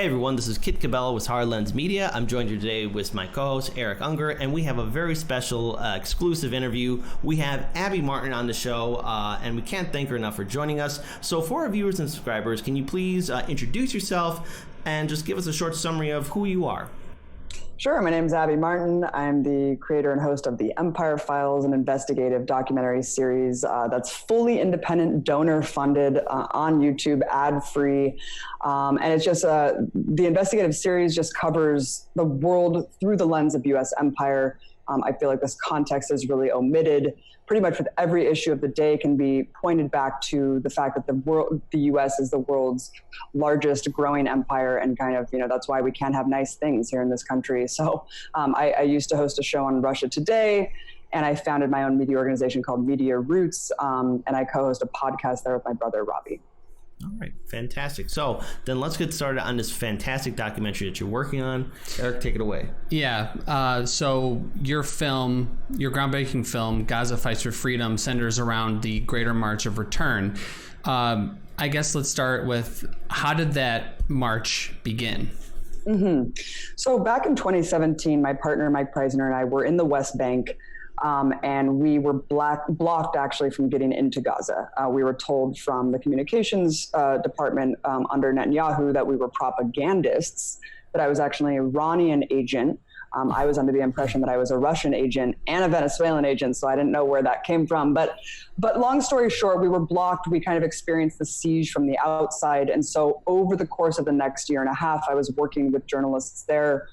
Hey everyone, this is Kit Cabello with Hard Lens Media. I'm joined here today with my co-host Eric Unger, and we have a very special exclusive interview. We have Abby Martin on the show, and we can't thank her enough for joining us. So for our viewers and subscribers, can you please introduce yourself and just give us a short summary of who you are? Sure. My name is Abby Martin. I'm the creator and host of the Empire Files, an investigative documentary series that's fully independent, donor-funded, on YouTube, ad-free. And it's just the investigative series just covers the world through the lens of U.S. empire. I feel like this context is really omitted. Pretty much with every issue of the day can be pointed back to the fact that the U.S. is the world's largest growing empire, and kind of, that's why we can't have nice things here in this country. So I used to host a show on Russia Today, and I founded my own media organization called Media Roots, and I co-host a podcast there with my brother, Robbie. All right, fantastic. So then let's get started on this fantastic documentary that you're working on. Eric, take it away. Yeah, so your groundbreaking film, Gaza Fights for Freedom, centers around the Greater March of Return. I guess let's start with, how did that march begin? Mm-hmm. So back in 2017, my partner, Mike Preisner, and I were in the West Bank, and we were blocked actually from getting into Gaza. We were told from the communications department under Netanyahu that we were propagandists, that I was actually an Iranian agent. I was under the impression that I was a Russian agent and a Venezuelan agent, so I didn't know where that came from. But long story short, we were blocked. We kind of experienced the siege from the outside. And so over the course of the next year and a half, I was working with journalists there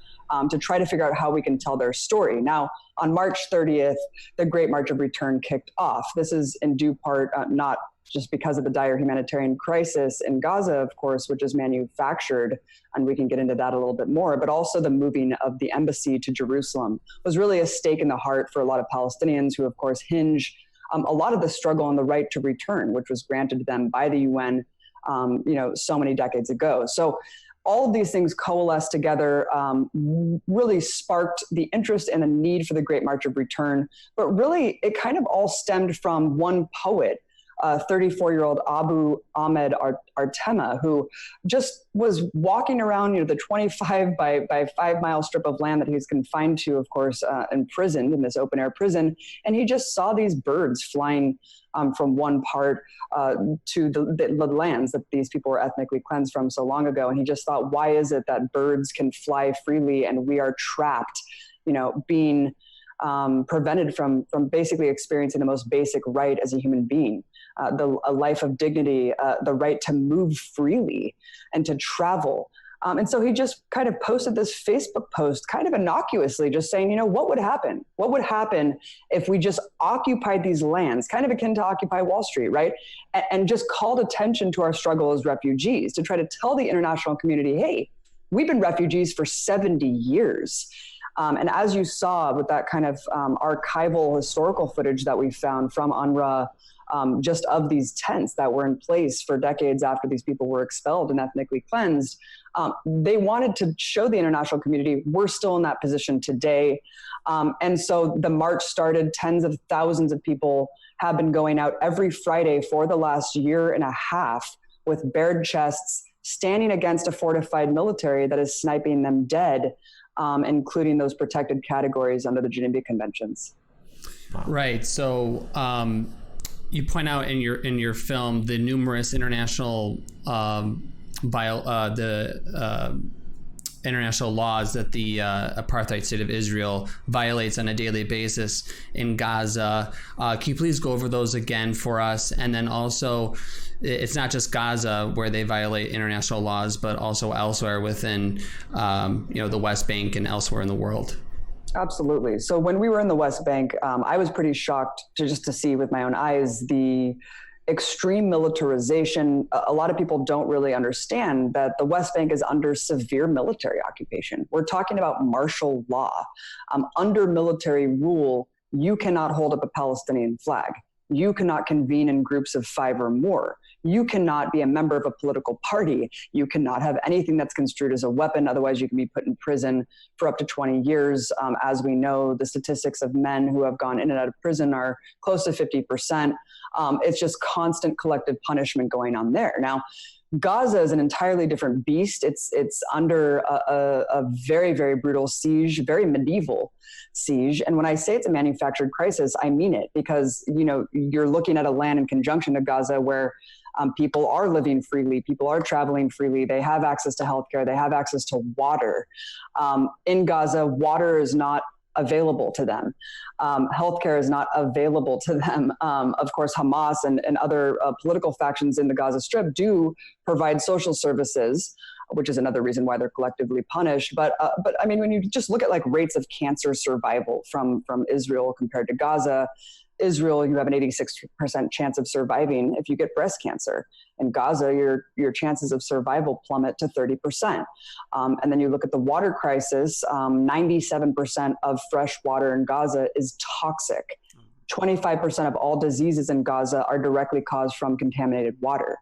to try to figure out how we can tell their story. Now, on March 30th, the Great March of Return kicked off. This is in due part not just because of the dire humanitarian crisis in Gaza, of course, which is manufactured, and we can get into that a little bit more, but also the moving of the embassy to Jerusalem was really a stake in the heart for a lot of Palestinians who, of course, hinge a lot of the struggle on the right to return, which was granted to them by the UN, so many decades ago. So all of these things coalesced together, really sparked the interest and the need for the Great March of Return. But really, it kind of all stemmed from one poet, 34-year-old Abu Ahmed Artema, who just was walking around, the 25 by 5 mile strip of land that he was confined to, of course, imprisoned in this open air prison. And he just saw these birds flying from one part to the lands that these people were ethnically cleansed from so long ago. And he just thought, why is it that birds can fly freely and we are trapped, being prevented from basically experiencing the most basic right as a human being, a life of dignity, the right to move freely and to travel. And so he just kind of posted this Facebook post kind of innocuously, just saying, what would happen? What would happen if we just occupied these lands, kind of akin to Occupy Wall Street, right? And just called attention to our struggle as refugees, to try to tell the international community, hey, we've been refugees for 70 years. And as you saw with that kind of archival historical footage that we found from UNRWA, just of these tents that were in place for decades after these people were expelled and ethnically cleansed, they wanted to show the international community we're still in that position today. And so the march started. Tens of thousands of people have been going out every Friday for the last year and a half with bared chests, standing against a fortified military that is sniping them dead, including those protected categories under the Geneva Conventions. Right. So you point out in your film the numerous international international laws that the apartheid state of Israel violates on a daily basis in Gaza. Can you please go over those again for us? And then also, it's not just Gaza where they violate international laws, but also elsewhere within the West Bank and elsewhere in the world. Absolutely. So when we were in the West Bank, I was pretty shocked to see with my own eyes the extreme militarization. A lot of people don't really understand that the West Bank is under severe military occupation. We're talking about martial law. Under military rule, you cannot hold up a Palestinian flag. You cannot convene in groups of 5 or more. You cannot be a member of a political party. You cannot have anything that's construed as a weapon. Otherwise, you can be put in prison for up to 20 years. As we know, the statistics of men who have gone in and out of prison are close to 50%. It's just constant collective punishment going on there. Now, Gaza is an entirely different beast. It's under a very, very brutal siege, very medieval siege. And when I say it's a manufactured crisis, I mean it, because, you know, you're looking at a land in conjunction to Gaza where people are living freely, people are traveling freely, they have access to healthcare, they have access to water. In Gaza, water is not available to them. Healthcare is not available to them. Of course, Hamas and other political factions in the Gaza Strip do provide social services, which is another reason why they're collectively punished. But I mean, when you just look at like rates of cancer survival from Israel compared to Gaza, Israel, you have an 86% chance of surviving if you get breast cancer. In Gaza, your chances of survival plummet to 30%. And then you look at the water crisis, 97% of fresh water in Gaza is toxic. 25% of all diseases in Gaza are directly caused from contaminated water.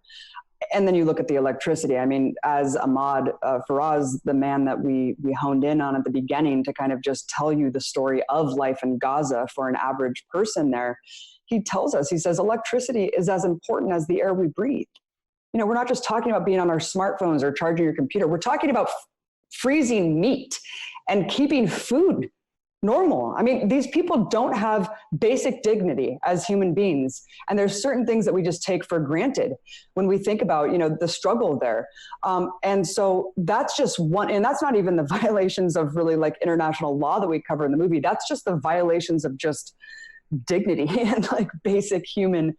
And then you look at the electricity. I mean, as Ahmad Faraz, the man that we honed in on at the beginning to kind of just tell you the story of life in Gaza for an average person there, he tells us, he says, electricity is as important as the air we breathe. You know, we're not just talking about being on our smartphones or charging your computer. We're talking about freezing meat and keeping food normal. I mean, these people don't have basic dignity as human beings. And there's certain things that we just take for granted when we think about, you know, the struggle there. And so that's just one, and that's not even the violations of really like international law that we cover in the movie. That's just the violations of just dignity and like basic human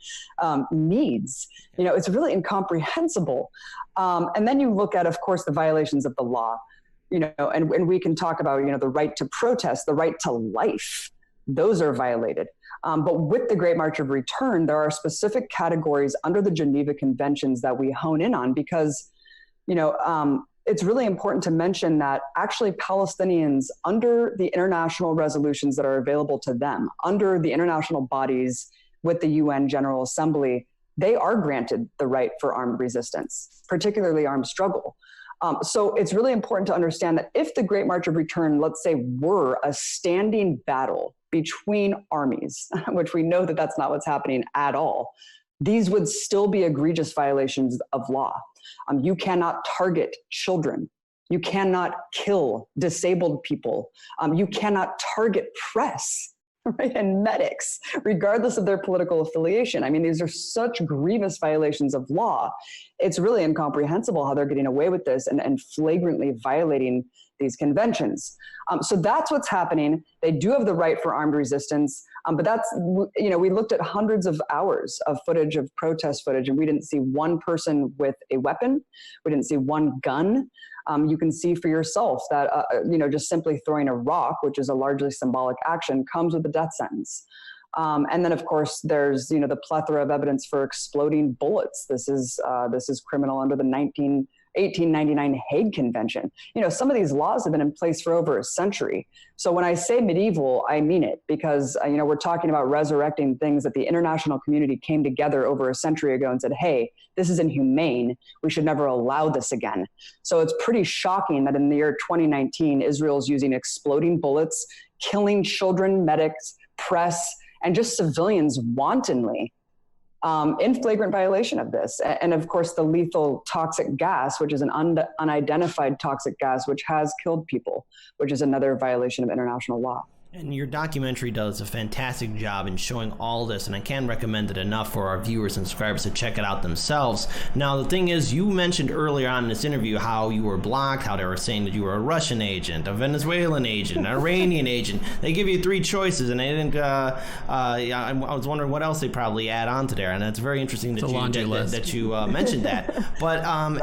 needs. You know, it's really incomprehensible. And then you look at, of course, the violations of the law. You know, and we can talk about, you know, the right to protest, the right to life. Those are violated. But with the Great March of Return, there are specific categories under the Geneva Conventions that we hone in on because, you know, it's really important to mention that actually Palestinians, under the international resolutions that are available to them, under the international bodies with the UN General Assembly, they are granted the right for armed resistance, particularly armed struggle. So it's really important to understand that if the Great March of Return, let's say, were a standing battle between armies, which we know that that's not what's happening at all, these would still be egregious violations of law. You cannot target children. You cannot kill disabled people. You cannot target press. Right? And medics, regardless of their political affiliation. I mean, these are such grievous violations of law. It's really incomprehensible how they're getting away with this and flagrantly violating these conventions. So that's what's happening. They do have the right for armed resistance, but that's, you know, we looked at hundreds of hours of footage, of protest footage, and we didn't see one person with a weapon. We didn't see one gun. You can see for yourself that, you know, just simply throwing a rock, which is a largely symbolic action, comes with a death sentence. And then, of course, there's, you know, the plethora of evidence for exploding bullets. This is criminal under the 1899 Hague Convention. You know, some of these laws have been in place for over a century. So when I say medieval, I mean it, because, you know, we're talking about resurrecting things that the international community came together over a century ago and said, hey, this is inhumane. We should never allow this again. So it's pretty shocking that in the year 2019, Israel's using exploding bullets, killing children, medics, press, and just civilians wantonly. In flagrant violation of this. And of course, the lethal toxic gas, which is an unidentified toxic gas, which has killed people, which is another violation of international law. And your documentary does a fantastic job in showing all this, and I can't recommend it enough for our viewers and subscribers to check it out themselves. Now, the thing is, you mentioned earlier on in this interview how you were blocked, how they were saying that you were a Russian agent, a Venezuelan agent, an Iranian agent. They give you three choices, and they didn't. I was wondering what else they probably add on to there, and it's very interesting that you mentioned that. But right.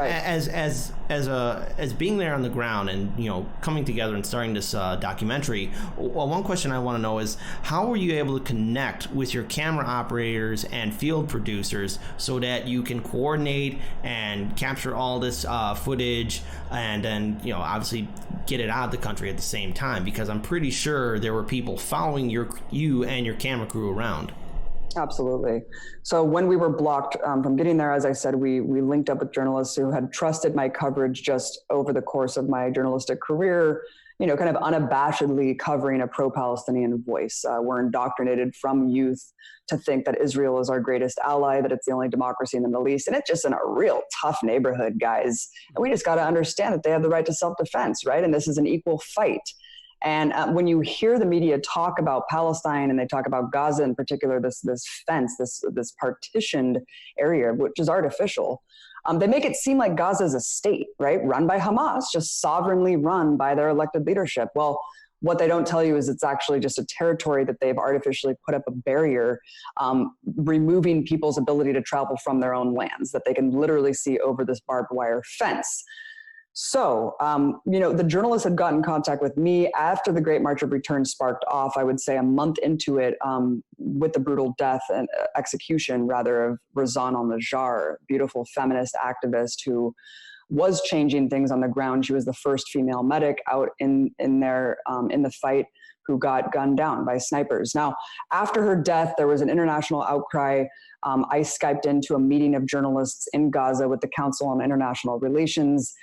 as being there on the ground and, you know, coming together and starting this documentary, one question I want to know is, how were you able to connect with your camera operators and field producers so that you can coordinate and capture all this footage and then, you know, obviously get it out of the country at the same time? Because I'm pretty sure there were people following you and your camera crew around. Absolutely. So when we were blocked from getting there, as I said, we linked up with journalists who had trusted my coverage just over the course of my journalistic career kind of unabashedly covering a pro-Palestinian voice. We're indoctrinated from youth to think that Israel is our greatest ally, that it's the only democracy in the Middle East. And it's just in a real tough neighborhood, guys. And we just got to understand that they have the right to self-defense, right? And this is an equal fight. And when you hear the media talk about Palestine and they talk about Gaza in particular, this fence, this partitioned area, which is artificial, they make it seem like Gaza is a state, right? Run by Hamas, just sovereignly run by their elected leadership. Well, what they don't tell you is it's actually just a territory that they've artificially put up a barrier, removing people's ability to travel from their own lands, that they can literally see over this barbed wire fence. So, the journalist had gotten in contact with me after the Great March of Return sparked off, I would say a month into it, with the brutal death and execution, rather, of Razan al-Najjar, beautiful feminist activist who was changing things on the ground. She was the first female medic out in the fight who got gunned down by snipers. Now, after her death, there was an international outcry. I Skyped into a meeting of journalists in Gaza with the Council on International Relations.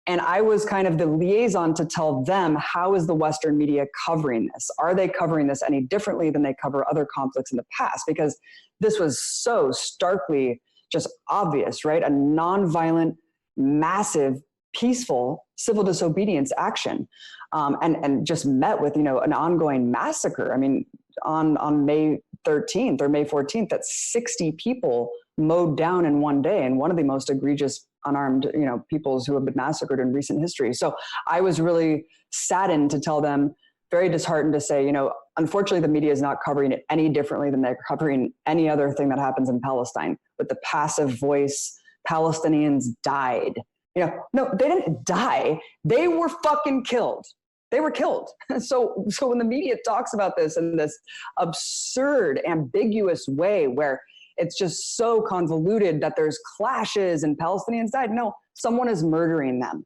And I was kind of the liaison to tell them, how is the Western media covering this? Are they covering this any differently than they cover other conflicts in the past? Because this was so starkly just obvious, right? A nonviolent, massive, peaceful civil disobedience action, and just met with, an ongoing massacre. I mean, on May 13th or May 14th, that's 60 people mowed down in one day, and one of the most egregious unarmed, peoples who have been massacred in recent history. So I was really saddened to tell them, very disheartened to say, unfortunately, the media is not covering it any differently than they're covering any other thing that happens in Palestine. With the passive voice, Palestinians died. No, they didn't die. They were fucking killed. They were killed. So when the media talks about this in this absurd, ambiguous way where it's just so convoluted that there's clashes and Palestinians died. No, someone is murdering them.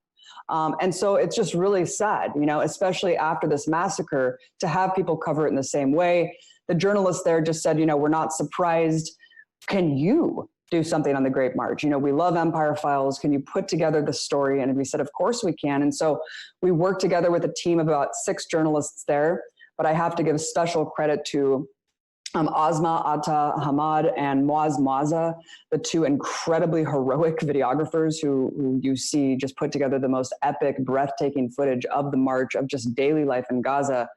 And so it's just really sad, especially after this massacre, to have people cover it in the same way. The journalist there just said, we're not surprised. Can you do something on the Great March? We love Empire Files. Can you put together the story? And we said, of course we can. And so we worked together with a team of about 6 journalists there. But I have to give special credit to Asma Atta Hamad and Muaz Maza, the 2 incredibly heroic videographers who you see just put together the most epic, breathtaking footage of the march, of just daily life in Gaza.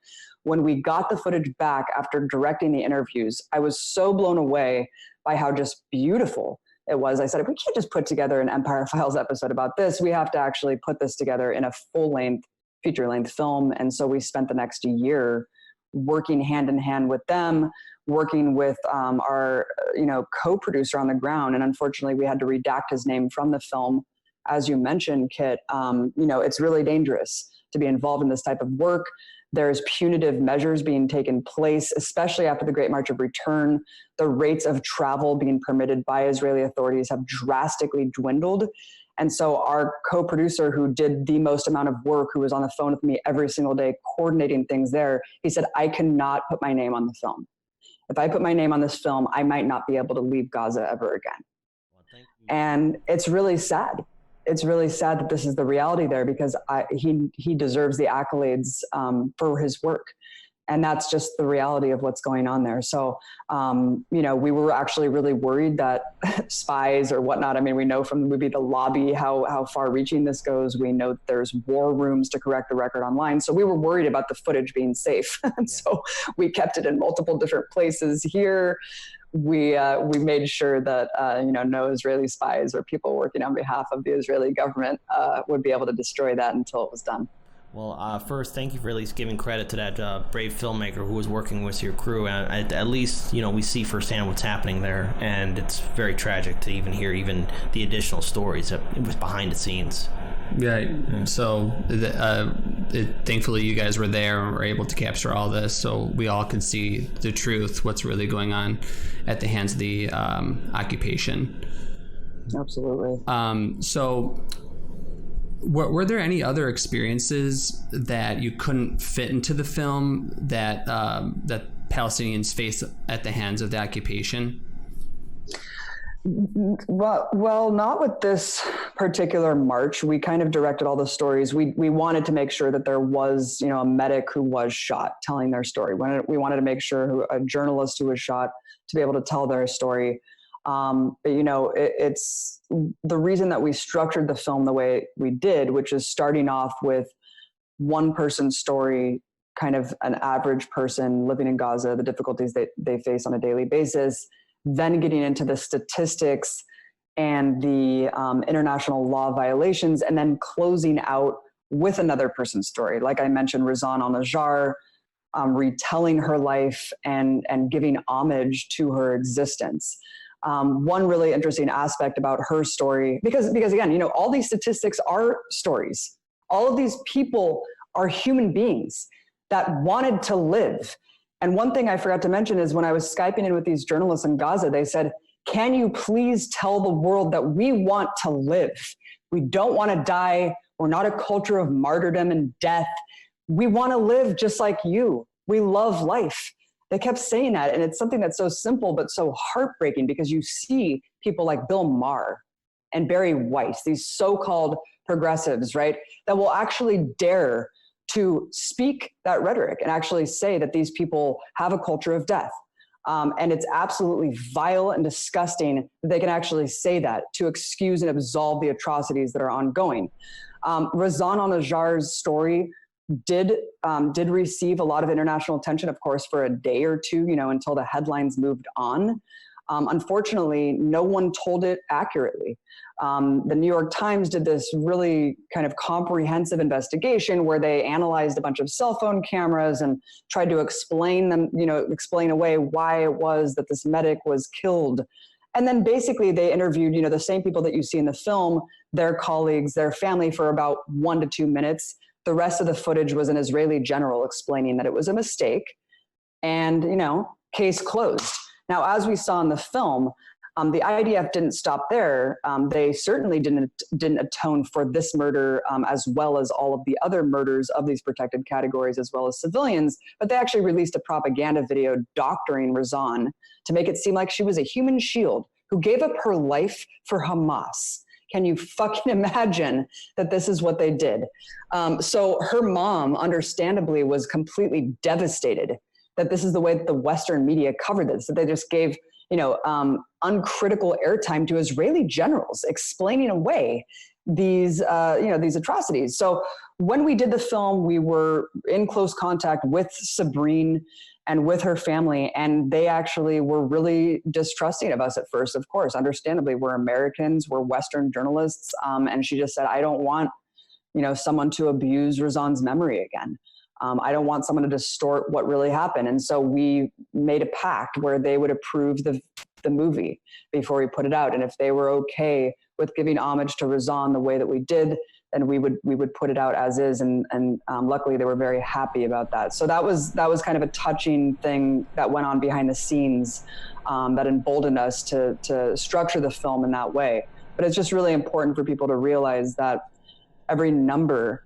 When we got the footage back after directing the interviews, I was so blown away by how just beautiful it was. I said, we can't just put together an Empire Files episode about this. We have to actually put this together in a full-length, feature-length film. And so we spent the next year working hand in hand with them, working with our co-producer on the ground. And unfortunately, we had to redact his name from the film. As you mentioned, Kit, it's really dangerous to be involved in this type of work. There's punitive measures being taken place, especially after the Great March of Return. The rates of travel being permitted by Israeli authorities have drastically dwindled. And so our co-producer, who did the most amount of work, who was on the phone with me every single day, coordinating things there, he said, I cannot put my name on the film. If I put my name on this film, I might not be able to leave Gaza ever again. Well, thank you. And it's really sad. It's really sad that this is the reality there, because he deserves the accolades for his work. And that's just the reality of what's going on there. So, we were actually really worried that spies or whatnot, we know from the movie The Lobby how far reaching this goes. We know that there's war rooms to correct the record online. So we were worried about the footage being safe. And so we kept it in multiple different places here. We made sure that, no Israeli spies or people working on behalf of the Israeli government would be able to destroy that until it was done. Well, first, thank you for at least giving credit to that brave filmmaker who was working with your crew. And at least, we see firsthand what's happening there. And it's very tragic to even hear the additional stories that it was behind the scenes. Right. So thankfully you guys were there and were able to capture all this, so we all could see the truth, what's really going on at the hands of the occupation. Absolutely. So were there any other experiences that you couldn't fit into the film that Palestinians faced at the hands of the occupation? Well, not with this particular march. We kind of directed all the stories. We wanted to make sure that there was, a medic who was shot telling their story. We wanted to make sure a journalist who was shot to be able to tell their story. But it's the reason that we structured the film the way we did, which is starting off with one person's story, kind of an average person living in Gaza, the difficulties they face on a daily basis, then getting into the statistics and the international law violations, and then closing out with another person's story. Like I mentioned, Razan al-Najjar, retelling her life and giving homage to her existence. One really interesting aspect about her story, because again, all these statistics are stories. All of these people are human beings that wanted to live. And one thing I forgot to mention is when I was Skyping in with these journalists in Gaza, they said, can you please tell the world that we want to live? We don't want to die. We're not a culture of martyrdom and death. We want to live just like you. We love life. They kept saying that. And it's something that's so simple, but so heartbreaking, because you see people like Bill Maher and Barry Weiss, these so-called progressives, right, that will actually dare to speak that rhetoric and actually say that these people have a culture of death. And it's absolutely vile and disgusting that they can actually say that to excuse and absolve the atrocities that are ongoing. Razan al-Najjar's story did receive a lot of international attention, of course, for a day or two, until the headlines moved on. Unfortunately, no one told it accurately. The New York Times did this really kind of comprehensive investigation where they analyzed a bunch of cell phone cameras and tried to explain away why it was that this medic was killed. And then basically they interviewed, the same people that you see in the film, their colleagues, their family, for about 1 to 2 minutes. The rest of the footage was an Israeli general explaining that it was a mistake and, case closed. Now, as we saw in the film, the IDF didn't stop there. They certainly didn't atone for this murder, as well as all of the other murders of these protected categories, as well as civilians. But they actually released a propaganda video doctoring Razan to make it seem like she was a human shield who gave up her life for Hamas. Can you fucking imagine that this is what they did? So her mom, understandably, was completely devastated that this is the way that the Western media covered this, that they just gave, uncritical airtime to Israeli generals explaining away these atrocities. So when we did the film, we were in close contact with Sabrine and with her family, and they actually were really distrusting of us at first. Of course, understandably, we're Americans, we're Western journalists, and she just said, I don't want, someone to abuse Razan's memory again. I don't want someone to distort what really happened. And so we made a pact where they would approve the movie before we put it out. And if they were okay with giving homage to Razan the way that we did, then we would put it out as is. And luckily they were very happy about that. So that was kind of a touching thing that went on behind the scenes, that emboldened us to structure the film in that way. But it's just really important for people to realize that every number,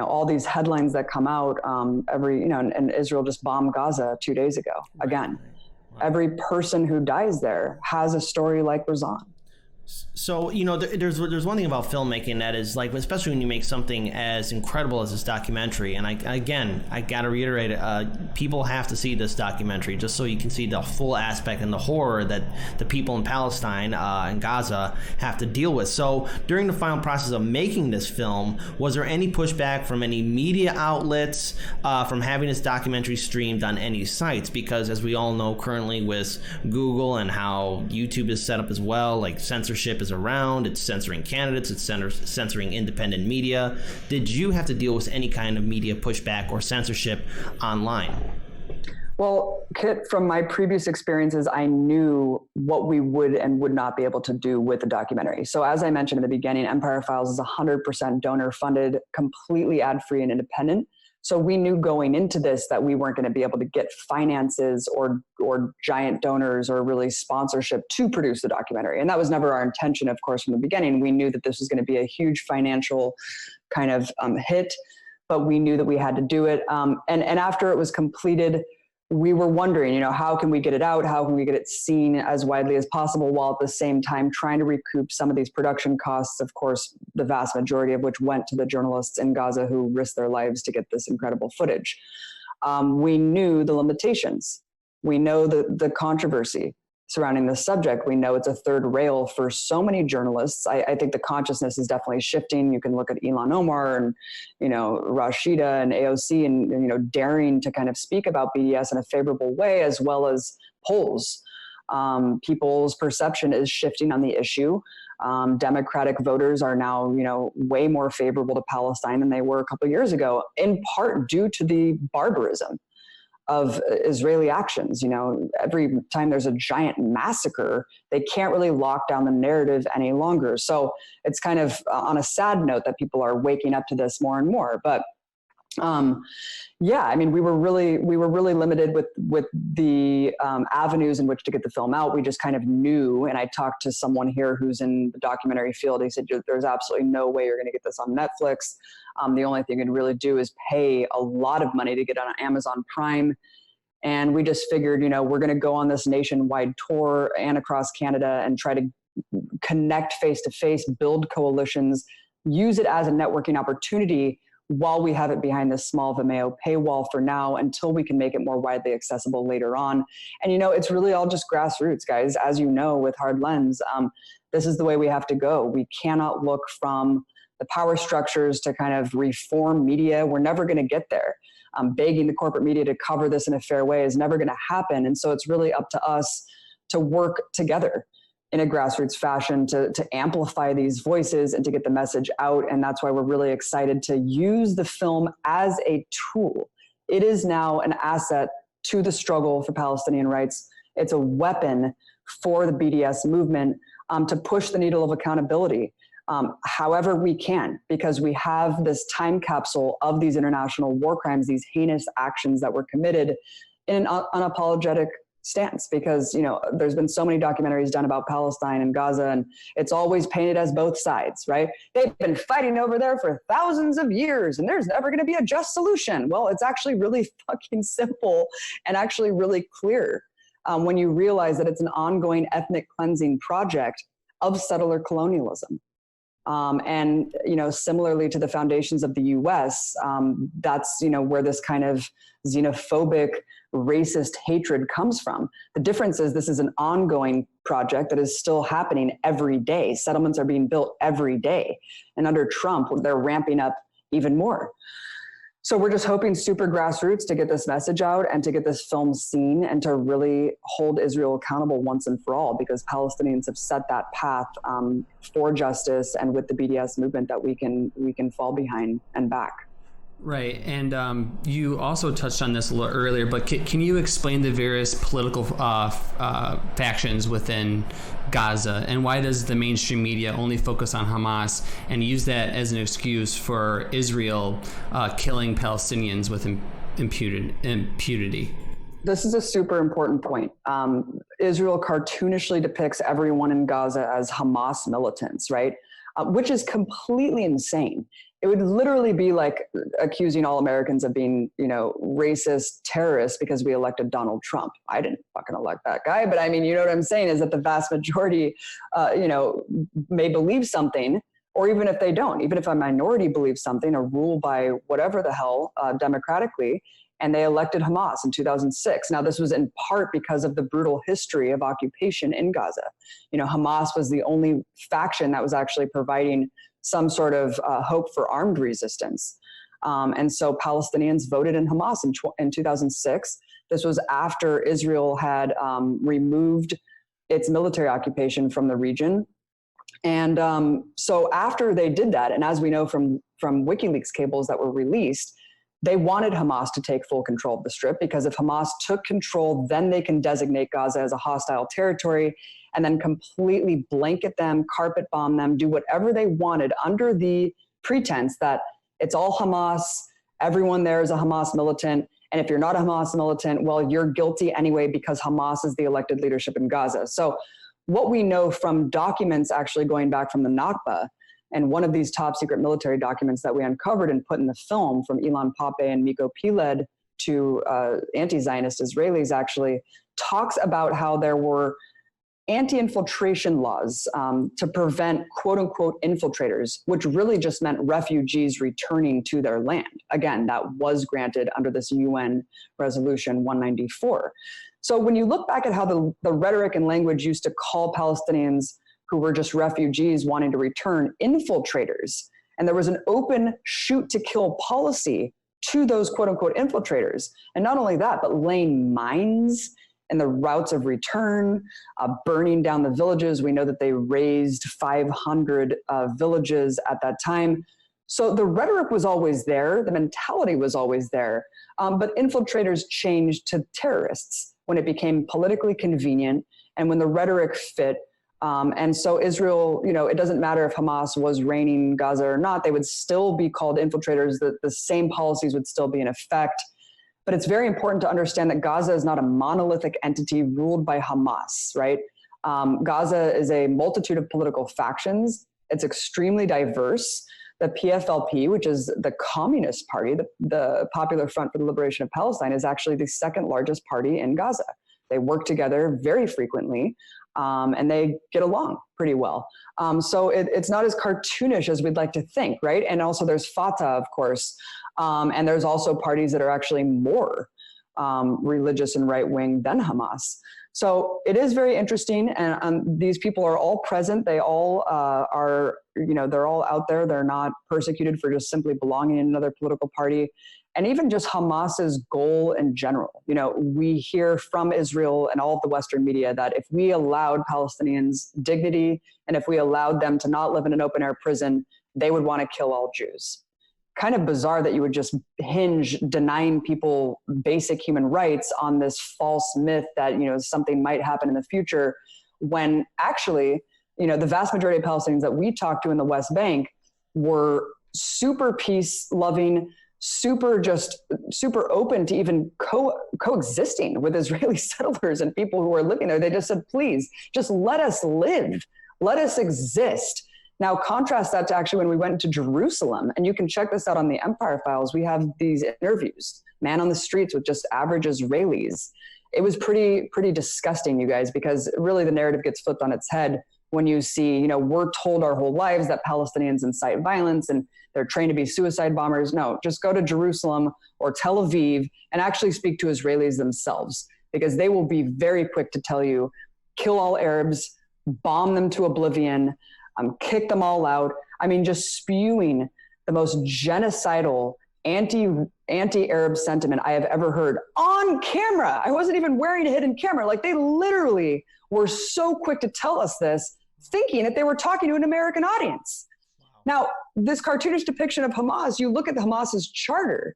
all these headlines that come out, and Israel just bombed Gaza 2 days ago. Again, right. Every person who dies there has a story like Razan. So, there's one thing about filmmaking that is like, especially when you make something as incredible as this documentary. And I got to reiterate, people have to see this documentary just so you can see the full aspect and the horror that the people in Palestine and Gaza have to deal with. So during the final process of making this film, was there any pushback from any media outlets from having this documentary streamed on any sites? Because as we all know currently with Google and how YouTube is set up as well, like censorship is around, it's censoring candidates, it's censoring independent media. Did you have to deal with any kind of media pushback or censorship online? Well, Kit, from my previous experiences, I knew what we would and would not be able to do with the documentary. So as I mentioned in the beginning, Empire Files is 100% donor funded, completely ad-free and independent. So we knew going into this that we weren't going to be able to get finances or giant donors or really sponsorship to produce the documentary. And that was never our intention, of course, from the beginning. We knew that this was going to be a huge financial kind of hit, but we knew that we had to do it. And after it was completed, we were wondering, how can we get it out? How can we get it seen as widely as possible, while at the same time trying to recoup some of these production costs, of course, the vast majority of which went to the journalists in Gaza who risked their lives to get this incredible footage. We knew the limitations. We know the controversy surrounding this subject. We know it's a third rail for so many journalists. I think the consciousness is definitely shifting. You can look at Ilhan Omar and, Rashida and AOC and, daring to kind of speak about BDS in a favorable way, as well as polls. People's perception is shifting on the issue. Democratic voters are now, way more favorable to Palestine than they were a couple of years ago, in part due to the barbarism of Israeli actions. Every time there's a giant massacre, they can't really lock down the narrative any longer. So it's kind of on a sad note that people are waking up to this more and more. But we were really limited with the avenues in which to get the film out. We just kind of knew, and I talked to someone here who's in the documentary field. He said, there's absolutely no way you're going to get this on Netflix. The only thing you can really do is pay a lot of money to get on Amazon Prime. And we just figured, we're going to go on this nationwide tour and across Canada and try to connect face-to-face, build coalitions, use it as a networking opportunity while we have it behind this small Vimeo paywall for now, until we can make it more widely accessible later on. And, it's really all just grassroots, guys. As you know, with Hard Lens, this is the way we have to go. We cannot look from the power structures to kind of reform media. We're never going to get there. Begging the corporate media to cover this in a fair way is never going to happen. And so it's really up to us to work together in a grassroots fashion to amplify these voices and to get the message out. And that's why we're really excited to use the film as a tool. It is now an asset to the struggle for Palestinian rights. It's a weapon for the BDS movement to push the needle of accountability however we can, because we have this time capsule of these international war crimes, these heinous actions that were committed in an unapologetic stance. Because, there's been so many documentaries done about Palestine and Gaza, and it's always painted as both sides, right? They've been fighting over there for thousands of years, and there's never going to be a just solution. Well, it's actually really fucking simple and actually really clear when you realize that it's an ongoing ethnic cleansing project of settler colonialism. And, similarly to the foundations of the U.S., that's, where this kind of xenophobic, racist hatred comes from. The difference is this is an ongoing project that is still happening every day. Settlements are being built every day. And under Trump, they're ramping up even more. So we're just hoping super grassroots to get this message out and to get this film seen and to really hold Israel accountable once and for all, because Palestinians have set that path for justice, and with the BDS movement that we can fall behind and back. Right. And you also touched on this a little earlier, but can you explain the various political factions within Gaza, and why does the mainstream media only focus on Hamas and use that as an excuse for Israel killing Palestinians with impunity? This is a super important point. Israel cartoonishly depicts everyone in Gaza as Hamas militants, right? Which is completely insane. It would literally be like accusing all Americans of being, racist terrorists because we elected Donald Trump. I didn't fucking elect that guy, but I mean, you know what I'm saying is that the vast majority, may believe something, or even if they don't, even if a minority believes something, a rule by whatever the hell, democratically, and they elected Hamas in 2006. Now, this was in part because of the brutal history of occupation in Gaza. Hamas was the only faction that was actually providing some sort of hope for armed resistance. And so Palestinians voted in Hamas in 2006. This was after Israel had removed its military occupation from the region. And so after they did that, and as we know from WikiLeaks cables that were released, they wanted Hamas to take full control of the Strip, because if Hamas took control, then they can designate Gaza as a hostile territory and then completely blanket them, carpet bomb them, do whatever they wanted under the pretense that it's all Hamas, everyone there is a Hamas militant, and if you're not a Hamas militant, well, you're guilty anyway because Hamas is the elected leadership in Gaza. So what we know from documents actually going back from the Nakba, and one of these top secret military documents that we uncovered and put in the film from Ilan Pape and Miko Piled to anti-Zionist Israelis actually talks about how there were anti-infiltration laws to prevent quote unquote infiltrators, which really just meant refugees returning to their land. Again, that was granted under this UN resolution 194. So when you look back at how the rhetoric and language used to call Palestinians who were just refugees wanting to return infiltrators, and there was an open shoot to kill policy to those quote unquote infiltrators. And not only that, but laying mines and the routes of return, burning down the villages. We know that they razed 500 villages at that time. So the rhetoric was always there. The mentality was always there. But infiltrators changed to terrorists when it became politically convenient and when the rhetoric fit. And so Israel, it doesn't matter if Hamas was reigning Gaza or not, they would still be called infiltrators. The same policies would still be in effect. But it's very important to understand that Gaza is not a monolithic entity ruled by Hamas, right? Gaza is a multitude of political factions. It's extremely diverse. The PFLP, which is the Communist Party, the Popular Front for the Liberation of Palestine, is actually the second largest party in Gaza. They work together very frequently, and they get along pretty well. So it's not as cartoonish as we'd like to think, right? And also there's Fatah, of course. And there's also parties that are actually more religious and right-wing than Hamas. So it is very interesting. And these people are all present. They all are, they're all out there. They're not persecuted for just simply belonging in another political party. And even just Hamas's goal in general. We hear from Israel and all of the Western media that if we allowed Palestinians dignity and if we allowed them to not live in an open-air prison, they would want to kill all Jews. Kind of bizarre that you would just hinge denying people basic human rights on this false myth that, something might happen in the future, when actually, the vast majority of Palestinians that we talked to in the West Bank were super peace-loving, super open to even coexisting with Israeli settlers and people who are living there. They just said, please, just let us live, let us exist. Now, contrast that to actually when we went to Jerusalem, and you can check this out on the Empire Files. We have these interviews, man on the streets with just average Israelis. It was pretty disgusting, you guys, because really the narrative gets flipped on its head when you see, we're told our whole lives that Palestinians incite violence and they're trained to be suicide bombers. No, just go to Jerusalem or Tel Aviv and actually speak to Israelis themselves, because they will be very quick to tell you, kill all Arabs, bomb them to oblivion, kick them all out. I mean, just spewing the most genocidal, anti-Arab sentiment I have ever heard on camera. I wasn't even wearing a hidden camera. Like, they literally were so quick to tell us this, thinking that they were talking to an American audience. Wow. Now, this cartoonish depiction of Hamas, you look at the Hamas's charter.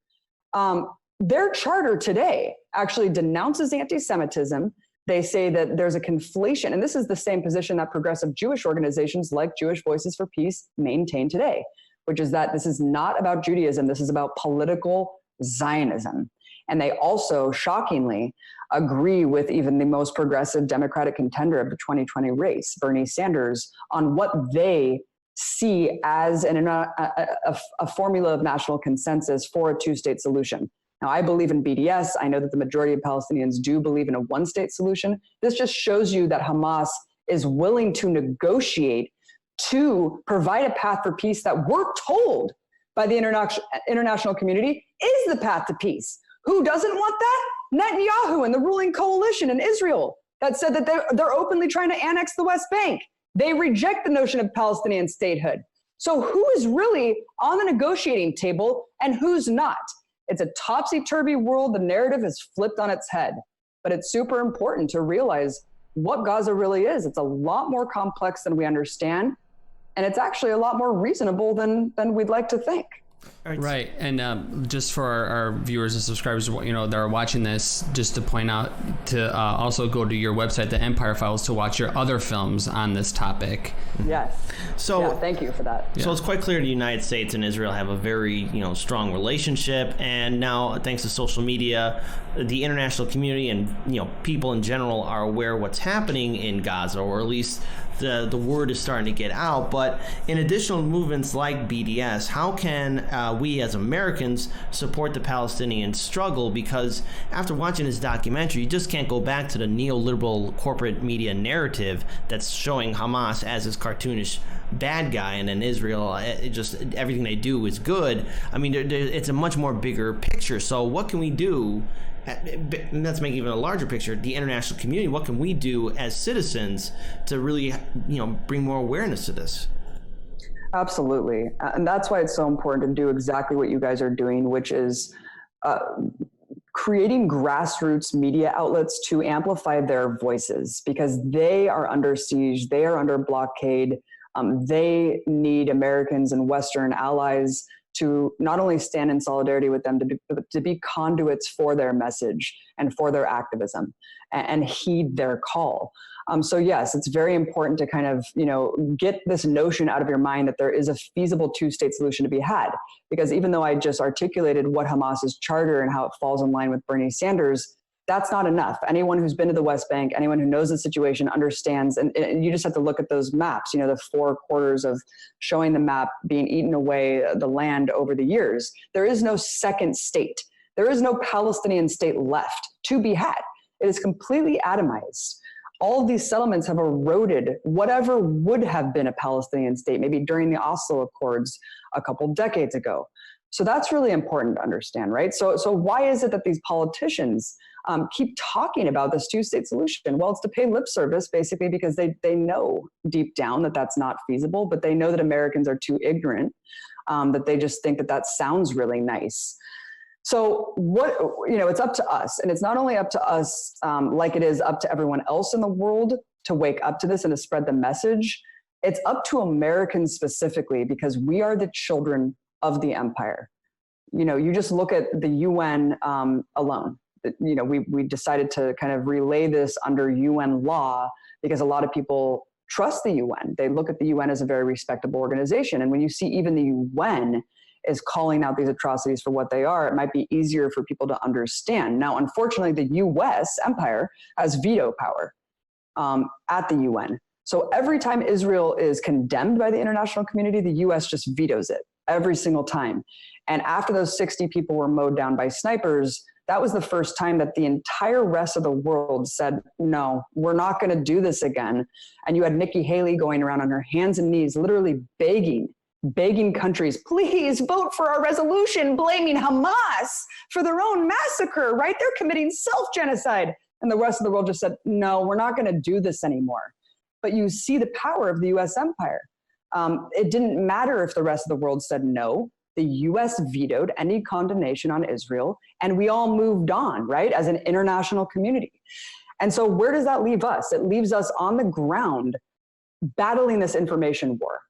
Their charter today actually denounces anti-Semitism. They say that there's a conflation, and this is the same position that progressive Jewish organizations like Jewish Voices for Peace maintain today, which is that this is not about Judaism, this is about political Zionism. And they also, shockingly, agree with even the most progressive Democratic contender of the 2020 race, Bernie Sanders, on what they see as a formula of national consensus for a two-state solution. Now, I believe in BDS. I know that the majority of Palestinians do believe in a one-state solution. This just shows you that Hamas is willing to negotiate to provide a path for peace that we're told by the international community is the path to peace. Who doesn't want that? Netanyahu and the ruling coalition in Israel that said that they're openly trying to annex the West Bank. They reject the notion of Palestinian statehood. So who is really on the negotiating table and who's not? It's a topsy-turvy world. The narrative is flipped on its head. But it's super important to realize what Gaza really is. It's a lot more complex than we understand. And it's actually a lot more reasonable than we'd like to think. Right. And just for our viewers and subscribers, that are watching this, just to point out to also go to your website, the Empire Files, to watch your other films on this topic. Yes. So thank you for that. So it's quite clear the United States and Israel have a very strong relationship, and now thanks to social media, the international community and people in general are aware of what's happening in Gaza, or at least the word is starting to get out. But in additional movements like BDS, how can we as Americans support the Palestinian struggle? Because after watching this documentary, you just can't go back to the neoliberal corporate media narrative that's showing Hamas as this cartoonish bad guy, and then Israel, just everything they do is good. I mean, it's a much more bigger picture. So what can we do? Let's make even a larger picture. The international community, what can we do as citizens to really, bring more awareness to this? Absolutely. And that's why it's so important to do exactly what you guys are doing, which is creating grassroots media outlets to amplify their voices, because they are under siege, they are under blockade. They need Americans and Western allies to not only stand in solidarity with them, to be conduits for their message and for their activism, and heed their call. So yes, it's very important to kind of, get this notion out of your mind that there is a feasible two-state solution to be had. Because even though I just articulated what Hamas's charter and how it falls in line with Bernie Sanders, that's not enough. Anyone who's been to the West Bank, anyone who knows the situation understands, and you just have to look at those maps, the 4 quarters of showing the map being eaten away, the land over the years. There is no second state. There is no Palestinian state left to be had. It is completely atomized. All of these settlements have eroded whatever would have been a Palestinian state, maybe during the Oslo Accords a couple decades ago. So that's really important to understand, right? So why is it that these politicians keep talking about this two-state solution? Well, it's to pay lip service, basically, because they know deep down that that's not feasible, but they know that Americans are too ignorant, that they just think that that sounds really nice. So it's up to us, and it's not only up to us like it is up to everyone else in the world to wake up to this and to spread the message. It's up to Americans specifically, because we are the children of the empire. You just look at the UN alone. We decided to kind of relay this under UN law because a lot of people trust the UN. They look at the UN as a very respectable organization. And when you see even the UN is calling out these atrocities for what they are, it might be easier for people to understand. Now, unfortunately, the US empire has veto power at the UN. So every time Israel is condemned by the international community, the US just vetoes it every single time. And after those 60 people were mowed down by snipers, that was the first time that the entire rest of the world said, no, we're not going to do this again. And you had Nikki Haley going around on her hands and knees, literally begging countries, please vote for our resolution, blaming Hamas for their own massacre, right? They're committing self-genocide. And the rest of the world just said, no, we're not going to do this anymore. But you see the power of the US empire. It didn't matter if the rest of the world said no. The US vetoed any condemnation on Israel, and we all moved on, right, as an international community. And so where does that leave us? It leaves us on the ground battling this information war.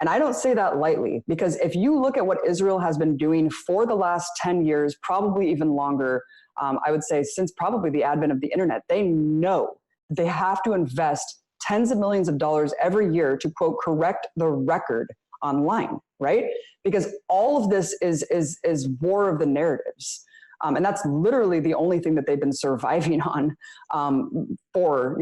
And I don't say that lightly, because if you look at what Israel has been doing for the last 10 years, probably even longer, I would say since probably the advent of the internet, they know they have to invest tens of millions of dollars every year to, quote, correct the record online, right? Because all of this is war of the narratives. And that's literally the only thing that they've been surviving on for,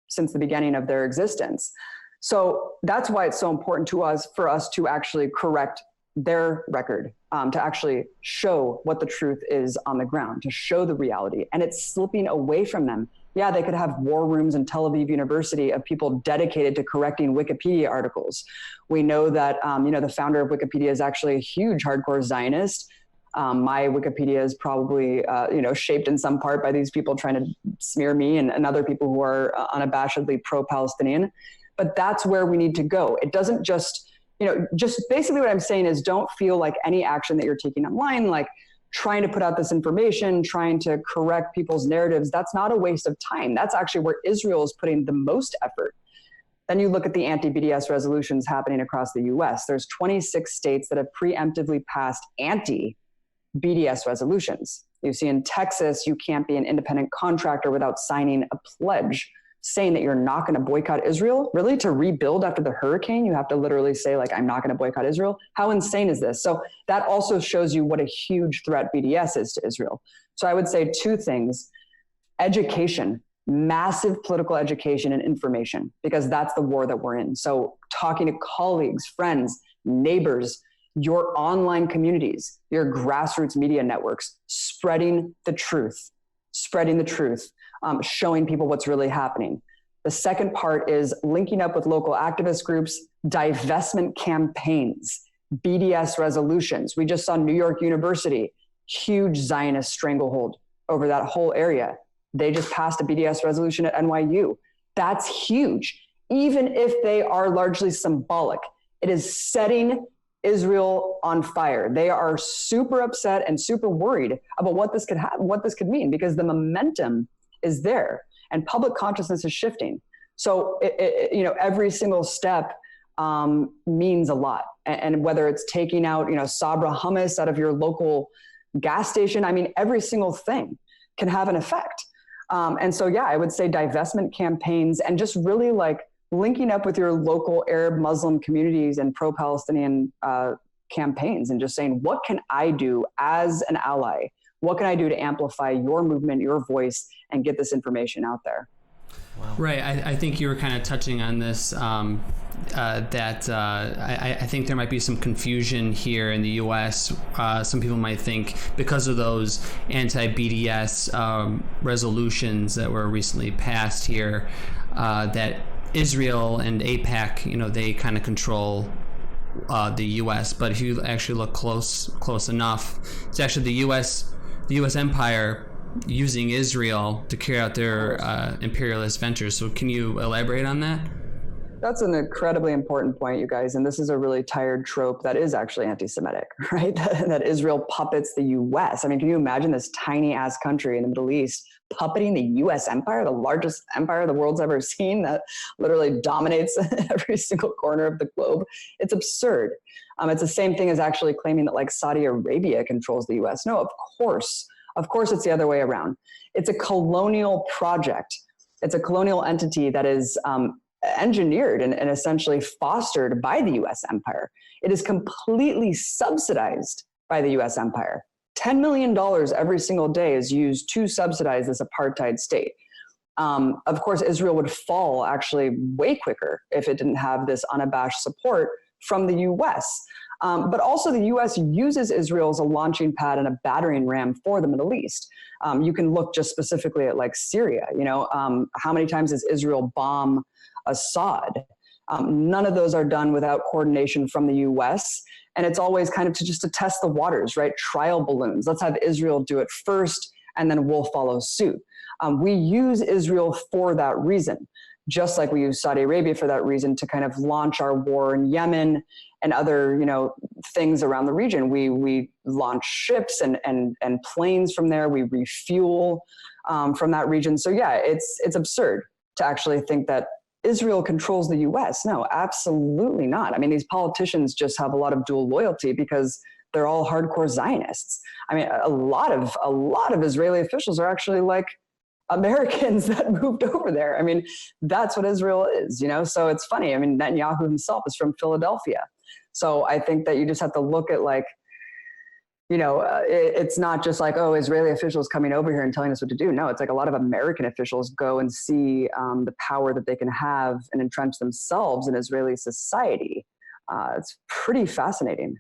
since the beginning of their existence. So that's why it's so important for us to actually correct their record, to actually show what the truth is on the ground, to show the reality. And it's slipping away from them. Yeah, they could have war rooms in Tel Aviv University of people dedicated to correcting Wikipedia articles. We know that, the founder of Wikipedia is actually a huge hardcore Zionist. My Wikipedia is probably, shaped in some part by these people trying to smear me and other people who are unabashedly pro-Palestinian. But that's where we need to go. It doesn't just basically what I'm saying is don't feel like any action that you're taking online, like trying to put out this information, trying to correct people's narratives, that's not a waste of time. That's actually where Israel is putting the most effort. Then you look at the anti-BDS resolutions happening across the US. There's 26 states that have preemptively passed anti-BDS resolutions. You see in Texas, you can't be an independent contractor without signing a pledge saying that you're not going to boycott Israel. Really, to rebuild after the hurricane, you have to literally say, like, I'm not going to boycott Israel. How insane is this? So that also shows you what a huge threat BDS is to Israel. So I would say two things: education, massive political education and information, because that's the war that we're in. So talking to colleagues, friends, neighbors, your online communities, your grassroots media networks, spreading the truth, showing people what's really happening. The second part is linking up with local activist groups, divestment campaigns, BDS resolutions. We just saw New York University, huge Zionist stranglehold over that whole area. They just passed a BDS resolution at NYU. That's huge. Even if they are largely symbolic, it is setting Israel on fire. They are super upset and super worried about what this could what this could mean, because the momentum is there and public consciousness is shifting. So every single step means a lot. And whether it's taking out Sabra hummus out of your local gas station, I mean, every single thing can have an effect. And so, I would say divestment campaigns and just really like linking up with your local Arab Muslim communities and pro-Palestinian campaigns, and just saying, what can I do as an ally? What can I do to amplify your movement, your voice, and get this information out there? Wow. Right. I think you were kind of touching on this, I think there might be some confusion here in the U.S. Some people might think, because of those anti-BDS resolutions that were recently passed here, that Israel and AIPAC, they kind of control the U.S. But if you actually look close enough, it's actually the U.S. empire using Israel to carry out their imperialist ventures. So can you elaborate on that? That's an incredibly important point, you guys. And this is a really tired trope that is actually anti-Semitic, right? That Israel puppets the U.S. I mean, can you imagine this tiny ass country in the Middle East puppeting the U.S. empire, the largest empire the world's ever seen, that literally dominates every single corner of the globe? It's absurd. It's the same thing as actually claiming that like Saudi Arabia controls the U.S. No, of course it's the other way around. It's a colonial project. It's a colonial entity that is engineered and essentially fostered by the U.S. empire. It is completely subsidized by the U.S. empire. $10 million every single day is used to subsidize this apartheid state. Of course, Israel would fall actually way quicker if it didn't have this unabashed support from the U.S. But also the U.S. uses Israel as a launching pad and a battering ram for the Middle East. You can look just specifically at like Syria. How many times does Israel bomb Assad? None of those are done without coordination from the U.S. And it's always kind of to test the waters, right? Trial balloons. Let's have Israel do it first, and then we'll follow suit. We use Israel for that reason, just like we use Saudi Arabia for that reason to kind of launch our war in Yemen and other, things around the region. We launch ships and planes from there. We refuel from that region. So it's absurd to actually think that Israel controls the U.S. No, absolutely not. I mean, these politicians just have a lot of dual loyalty because they're all hardcore Zionists. I mean, a lot of Israeli officials are actually like Americans that moved over there. I mean, that's what Israel is, So it's funny. I mean, Netanyahu himself is from Philadelphia. So I think that you just have to look at like, it's not just like, oh, Israeli officials coming over here and telling us what to do. No, it's like a lot of American officials go and see the power that they can have and entrench themselves in Israeli society. It's pretty fascinating.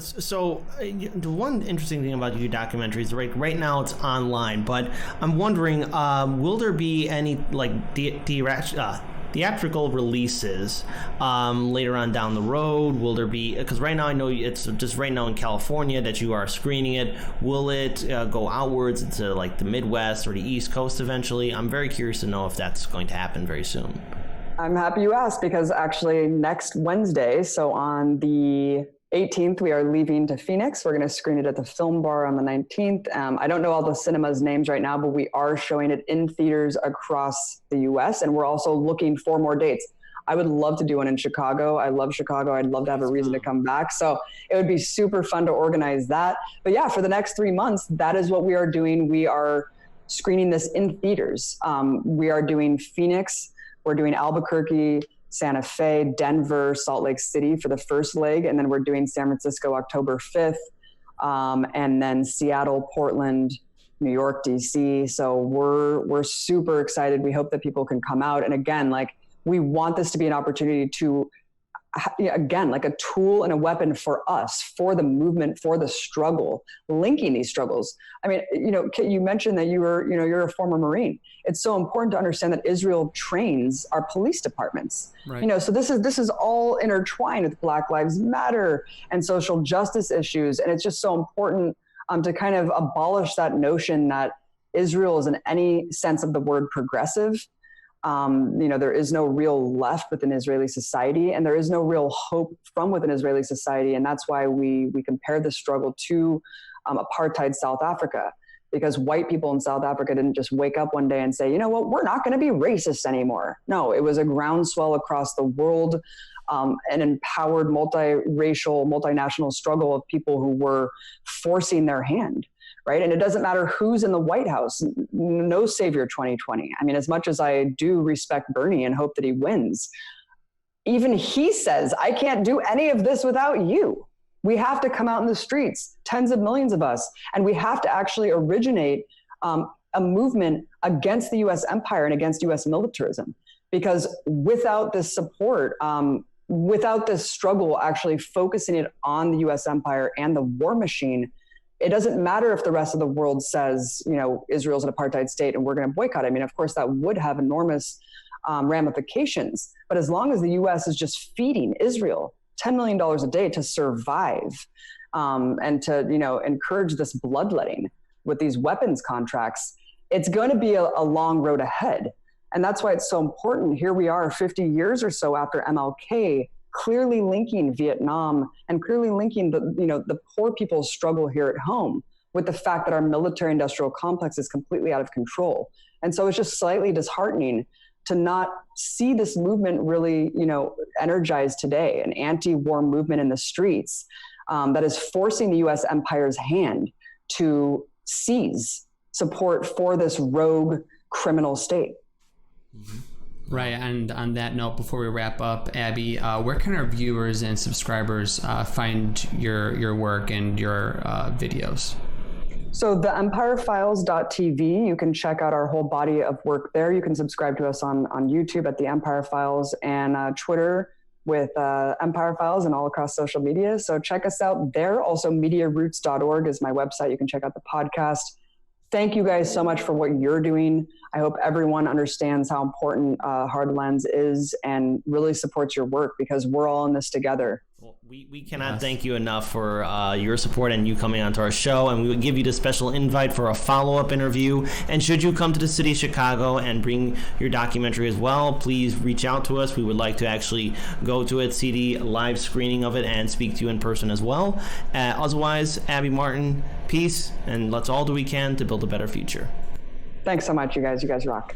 So the one interesting thing about your documentary is right now it's online, but I'm wondering, will there be any like theatrical releases later on down the road? Will there be, because right now I know it's just right now in California that you are screening it. Will it go outwards into like the Midwest or the East Coast eventually? I'm very curious to know if that's going to happen very soon. I'm happy you asked, because actually next Wednesday, so on the 18th, we are leaving to Phoenix. We're going to screen it at the Film Bar on the 19th. I don't know all the cinemas' names right now, but we are showing it in theaters across the U.S. And we're also looking for more dates. I would love to do one in Chicago. I love Chicago. I'd love to have a reason to come back. So it would be super fun to organize that. But yeah, for the next 3 months, that is what we are doing. We are screening this in theaters. We are doing Phoenix. We're doing Albuquerque, Santa Fe, Denver, Salt Lake City for the first leg. And then we're doing San Francisco October 5th, and then Seattle, Portland, New York, DC. So we're super excited. We hope that people can come out. And again, like, we want this to be an opportunity to, again, like a tool and a weapon for us, for the movement, for the struggle, linking these struggles. I mean, Kit, you mentioned that you're a former Marine. It's so important to understand that Israel trains our police departments. Right. So this is all intertwined with Black Lives Matter and social justice issues. And it's just so important to kind of abolish that notion that Israel is in any sense of the word progressive. There is no real left within Israeli society, and there is no real hope from within Israeli society. And that's why we compare the struggle to apartheid South Africa, because white people in South Africa didn't just wake up one day and say, you know what, we're not going to be racist anymore. No, it was a groundswell across the world, an empowered, multiracial, multinational struggle of people who were forcing their hand. Right. And it doesn't matter who's in the White House. No savior 2020. I mean, as much as I do respect Bernie and hope that he wins, even he says, I can't do any of this without you. We have to come out in the streets, tens of millions of us, and we have to actually originate a movement against the U.S. empire and against U.S. militarism. Because without this support, without this struggle, actually focusing it on the U.S. empire and the war machine, it doesn't matter if the rest of the world says, Israel's an apartheid state and we're going to boycott. I mean, of course, that would have enormous ramifications. But as long as the U.S. is just feeding Israel $10 million a day to survive and to, encourage this bloodletting with these weapons contracts, it's going to be a long road ahead. And that's why it's so important. Here we are 50 years or so after MLK, clearly linking Vietnam and clearly linking the poor people's struggle here at home with the fact that our military industrial complex is completely out of control. And so it's just slightly disheartening to not see this movement really, energized today, an anti-war movement in the streets that is forcing the U.S. empire's hand to seize support for this rogue criminal state. Mm-hmm. Right, and on that note, before we wrap up, Abby, where can our viewers and subscribers find your work and your videos? So the empirefiles.tv, you can check out our whole body of work there. You can subscribe to us on YouTube at the Empire Files, and Twitter with Empire Files, and all across social media. So check us out there. Also, mediaroots.org is my website. You can check out the podcast. Thank you guys so much for what you're doing. I hope everyone understands how important Hard Lens is and really supports your work, because we're all in this together. Well, we cannot thank you enough for your support and you coming onto our show, and we would give you the special invite for a follow-up interview. And should you come to the city of Chicago and bring your documentary as well, please reach out to us. We would like to actually go to it, see the live screening of it, and speak to you in person as well. Otherwise, Abby Martin, peace, and let's all do we can to build a better future. Thanks so much, you guys. You guys rock.